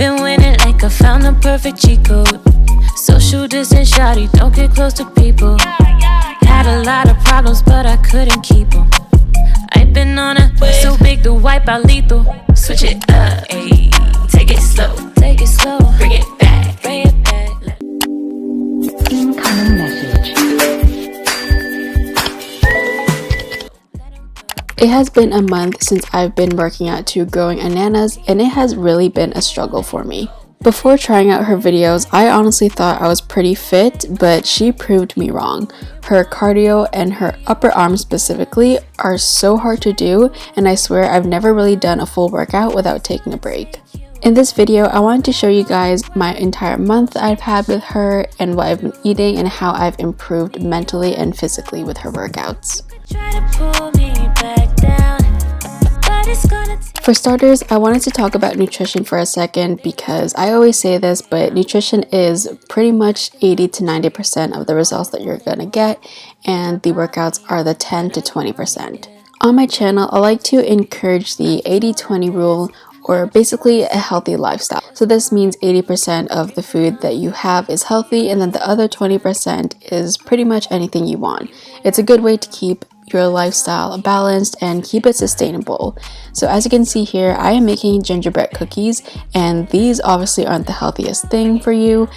been winning like I found the perfect cheat code. Social distance, shawty, don't get close to people. Had a lot of problems, but I couldn't keep them. I've been on a so big to wipe out lethal. Switch it up, ayy. Take it slow, bring it back, bring it back. Incoming message. It has been a month since I've been working out to Growing Ananas, and it has really been a struggle for me. Before trying out her videos, I honestly thought I was pretty fit, but she proved me wrong. Her cardio and her upper arms specifically are so hard to do, and I swear I've never really done a full workout without taking a break. In this video, I wanted to show you guys my entire month I've had with her and what I've been eating and how I've improved mentally and physically with her workouts. For starters, I wanted to talk about nutrition for a second because I always say this, but nutrition is pretty much 80 to 90% of the results that you're gonna get, and the workouts are the 10 to 20%. On my channel, I like to encourage the 80-20 rule, or basically a healthy lifestyle. So this means 80% of the food that you have is healthy, and then the other 20% is pretty much anything you want. It's a good way to keep your lifestyle balanced and keep it sustainable. So as you can see here, I am making gingerbread cookies, and these obviously aren't the healthiest thing for you,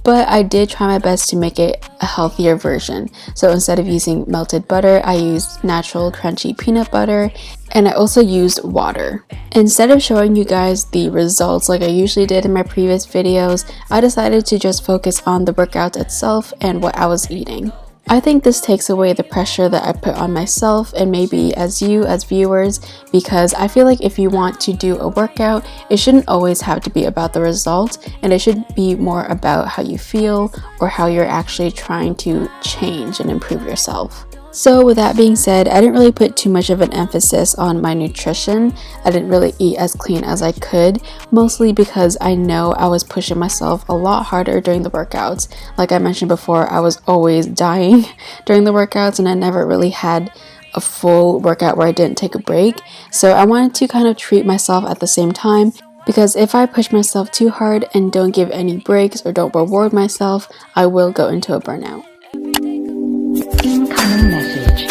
but I did try my best to make it a healthier version. So instead of using melted butter, I used natural crunchy peanut butter, and I also used water. Instead of showing you guys the results like I usually did in my previous videos, I decided to just focus on the workout itself and what I was eating. I think this takes away the pressure that I put on myself and maybe as you as viewers, because I feel like if you want to do a workout, it shouldn't always have to be about the result, and it should be more about how you feel or how you're actually trying to change and improve yourself. So with that being said, I didn't really put too much of an emphasis on my nutrition. I didn't really eat as clean as I could, mostly because I know I was pushing myself a lot harder during the workouts. Like I mentioned before, I was always dying during the workouts, and I never really had a full workout where I didn't take a break. So I wanted to kind of treat myself at the same time, because if I push myself too hard and don't give any breaks or don't reward myself, I will go into a burnout. Incoming message.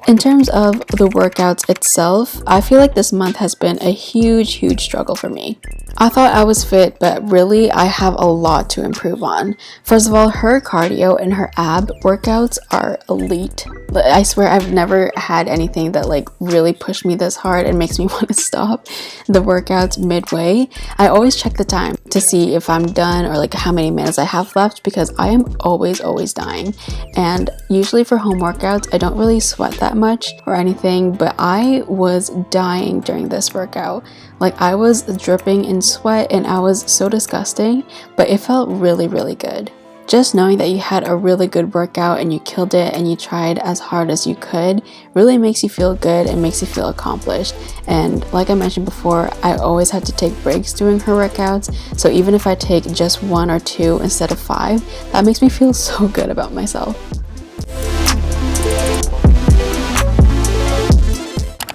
In terms of the workouts itself, I feel like this month has been a huge struggle for me. I thought I was fit, but really I have a lot to improve on. First of all, her cardio and her ab workouts are elite. I swear I've never had anything that like really pushed me this hard and makes me want to stop the workouts midway. I always check the time to see if I'm done or like how many minutes I have left, because I am always dying. And usually for home workouts, I don't really sweat that much or anything, but I was dying during this workout. Like I was dripping in sweat and I was so disgusting, but it felt really good. Just knowing that you had a really good workout and you killed it and you tried as hard as you could really makes you feel good and makes you feel accomplished. And like I mentioned before, I always had to take breaks during her workouts, so even if I take just 1 or 2 instead of 5, that makes me feel so good about myself.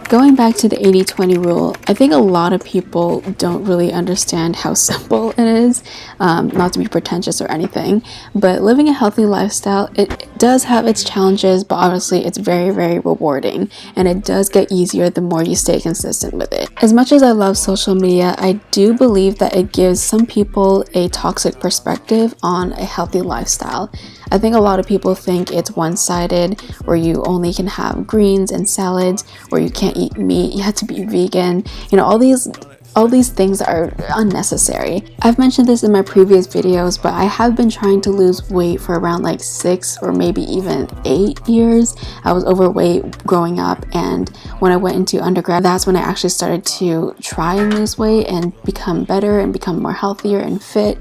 Going back to the 80-20 rule, I think a lot of people don't really understand how simple it is, not to be pretentious or anything, but living a healthy lifestyle, it does have its challenges, but obviously it's very rewarding, and it does get easier the more you stay consistent with it. As much as I love social media, I do believe that it gives some people a toxic perspective on a healthy lifestyle. I think a lot of people think it's one-sided, where you only can have greens and salads, where you can't eat meat, you have to be vegan, you know, all these things are unnecessary. I've mentioned this in my previous videos, but I have been trying to lose weight for around like 6 or maybe even 8 years. I was overweight growing up, and when I went into undergrad, that's when I actually started to try and lose weight and become better and become more healthier and fit.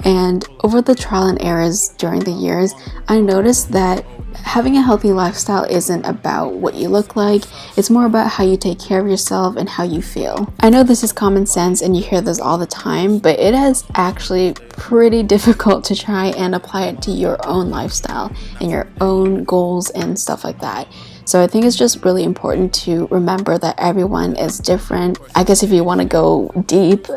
And over the trial and errors during the years, I noticed that having a healthy lifestyle isn't about what you look like, it's more about how you take care of yourself and how you feel. I know this is common sense and you hear this all the time, but it is actually pretty difficult to try and apply it to your own lifestyle and your own goals and stuff like that. So I think it's just really important to remember that everyone is different. I guess if you want to go deep,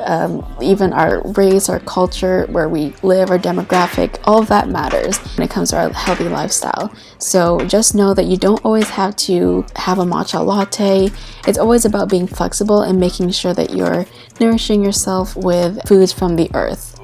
even our race, our culture, where we live, our demographic, all of that matters when it comes to our healthy lifestyle. So just know that you don't always have to have a matcha latte. It's always about being flexible and making sure that you're nourishing yourself with foods from the earth.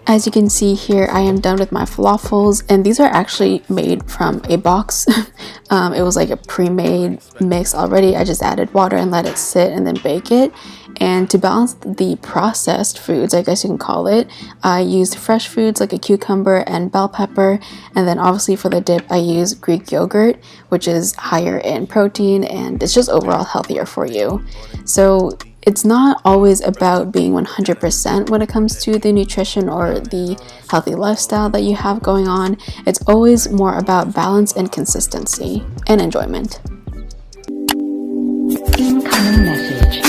As you can see here, I am done with my falafels, and these are actually made from a box. It was like a pre-made mix already. I just added water and let it sit and then bake it. And to balance the processed foods, I guess you can call it, I used fresh foods like a cucumber and bell pepper. And then obviously for the dip, I use Greek yogurt, which is higher in protein and it's just overall healthier for you. So it's not always about being 100% when it comes to the nutrition or the healthy lifestyle that you have going on. It's always more about balance and consistency and enjoyment. Incoming message.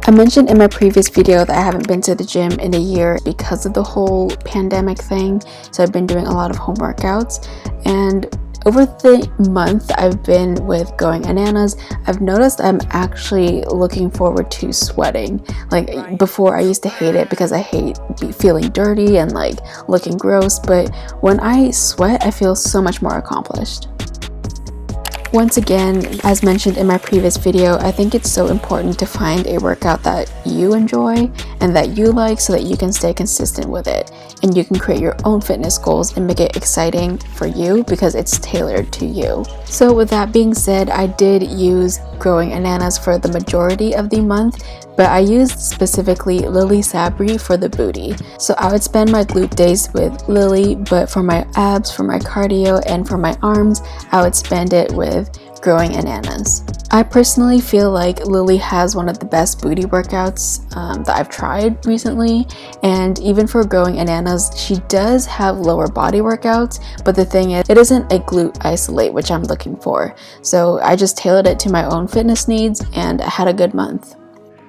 I mentioned in my previous video that I haven't been to the gym in a year because of the whole pandemic thing. So I've been doing a lot of home workouts, and over the month I've been with Growing Bananas, I've noticed I'm actually looking forward to sweating. Like before, I used to hate it because I hate feeling dirty and like looking gross, but when I sweat, I feel so much more accomplished. Once again, as mentioned in my previous video, I think it's so important to find a workout that you enjoy and that you like so that you can stay consistent with it. And you can create your own fitness goals and make it exciting for you because it's tailored to you. So with that being said, I did use Growing Bananas for the majority of the month, but I used specifically Lily Sabri for the booty. So I would spend my glute days with Lily, but for my abs, for my cardio, and for my arms, I would spend it with Growing Bananas. I personally feel like Lily has one of the best booty workouts that I've tried recently, and even for Growing Bananas, she does have lower body workouts, but the thing is, it isn't a glute isolate, which I'm looking for. So I just tailored it to my own fitness needs, and I had a good month.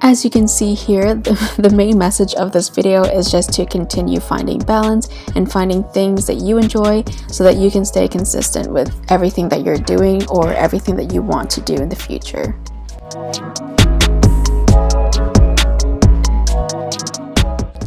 As you can see here, the main message of this video is just to continue finding balance and finding things that you enjoy so that you can stay consistent with everything that you're doing or everything that you want to do in the future.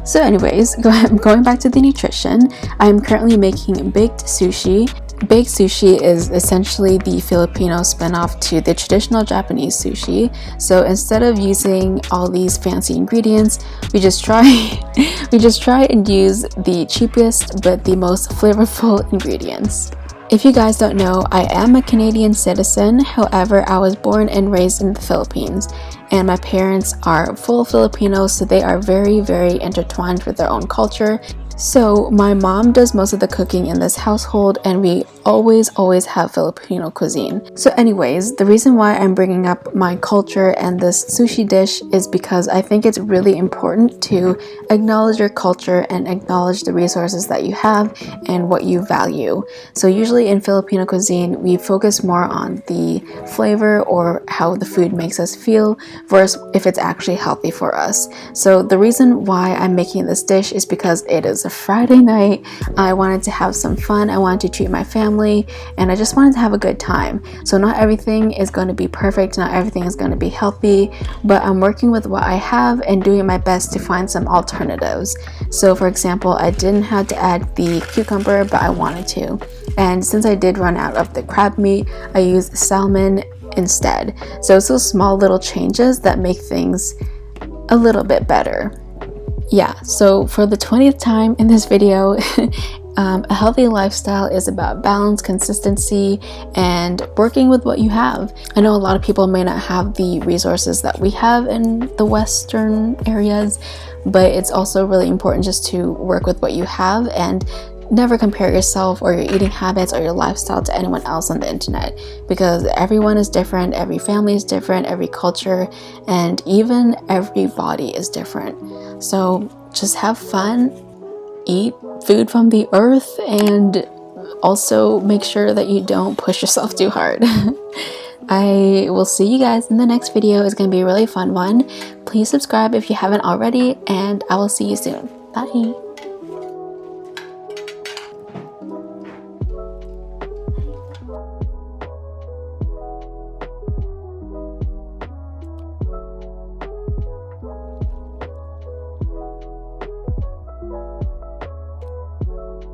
So anyways, going back to the nutrition, I'm currently making baked sushi. Baked sushi is essentially the Filipino spin-off to the traditional Japanese sushi. So instead of using all these fancy ingredients, we just try and use the cheapest but the most flavorful ingredients. If you guys don't know, I am a Canadian citizen. However, I was born and raised in the Philippines, and my parents are full Filipinos, so they are very, very intertwined with their own culture. So my mom does most of the cooking in this household, and we always have Filipino cuisine. So anyways, the reason why I'm bringing up my culture and this sushi dish is because I think it's really important to acknowledge your culture and acknowledge the resources that you have and what you value. So usually in Filipino cuisine, we focus more on the flavor or how the food makes us feel versus if it's actually healthy for us. So the reason why I'm making this dish is because it is a Friday night. I wanted to have some fun. I wanted to treat my family, and I just wanted to have a good time. So not everything is going to be perfect, not everything is going to be healthy, but I'm working with what I have and doing my best to find some alternatives. So for example, I didn't have to add the cucumber, but I wanted to. And since I did run out of the crab meat, I used salmon instead. So it's those small little changes that make things a little bit better. Yeah, so for the 20th time in this video, a healthy lifestyle is about balance, consistency, and working with what you have. I know a lot of people may not have the resources that we have in the Western areas, but it's also really important just to work with what you have and never compare yourself or your eating habits or your lifestyle to anyone else on the internet, because everyone is different, every family is different, every culture, and even every body is different. So just have fun, eat food from the earth, and also make sure that you don't push yourself too hard. I will see you guys in the next video. It's going to be a really fun one. Please subscribe if you haven't already, and I will see you soon. Bye.